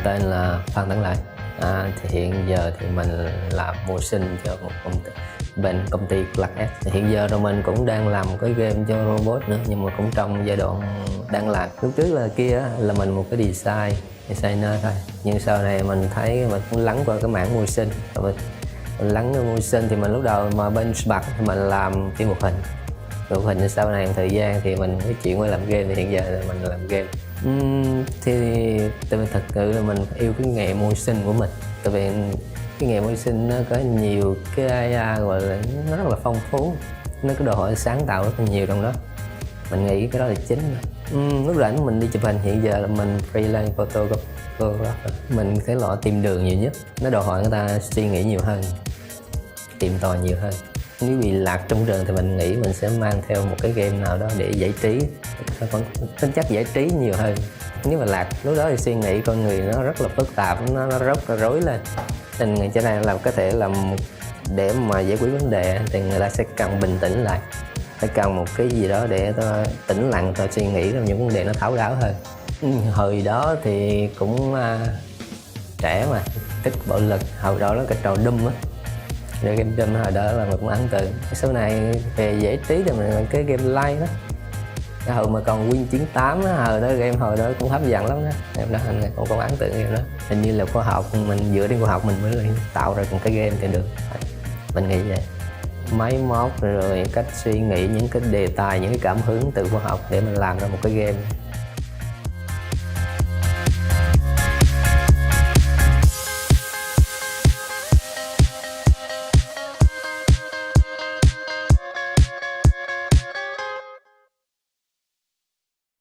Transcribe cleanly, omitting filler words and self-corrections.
tên là Phan Tấn Lợi. Thì hiện giờ thì mình làm mưu sinh cho một công ty Clark S. Thì hiện giờ rồi mình cũng đang làm cái game cho robot nữa, nhưng mà cũng trong giai đoạn đang làm. Lúc trước là kia là mình một cái designer thôi, nhưng sau này mình thấy mình cũng lắng qua cái mảng mưu sinh. Mình lắng cái mưu sinh thì mình lúc đầu mà bên Spark thì mình làm phim hoạt hình, sau này thời gian thì mình mới chuyển qua làm game, thì hiện giờ là mình làm game. Thì thật sự là mình yêu cái nghề mưu sinh của mình, tại vì cái nghề mưu sinh nó có nhiều cái AI gọi là nó rất là phong phú, nó có đòi hỏi sáng tạo rất là nhiều trong đó. Mình nghĩ cái đó là chính. Lúc rảnh mình đi chụp hình, hiện giờ là mình freelance photographer. Mình thấy loại tìm đường nhiều nhất, nó đòi hỏi người ta suy nghĩ nhiều hơn, tìm tòi nhiều hơn. Nếu bị lạc trong rừng thì mình nghĩ mình sẽ mang theo một cái game nào đó để giải trí, còn tính chất giải trí nhiều hơn. Nếu mà lạc lúc đó thì suy nghĩ con người nó rất là phức tạp, nó rất là rối lên. Nên cho nên là có thể làm để mà giải quyết vấn đề thì người ta sẽ cần bình tĩnh lại, phải cần một cái gì đó để tôi tĩnh lặng, tôi suy nghĩ ra những vấn đề nó thấu đáo hơn. Hồi đó thì cũng trẻ mà thích bạo lực, hồi đó nó cái trò Doom á, rồi game Doom hồi đó là mình cũng ấn tượng. Sau này về giải trí thì mình là cái game live đó, cái hồi mà còn Win 98 á, hồi đó cũng hấp dẫn lắm đó. Game đó mình cũng ấn tượng game đó. Hình như là khoa học, mình dựa trên khoa học mình mới tạo ra một cái game thì được. Mình nghĩ vậy. Máy móc rồi cách suy nghĩ, những cái đề tài, những cái cảm hứng từ khoa học để mình làm ra một cái game.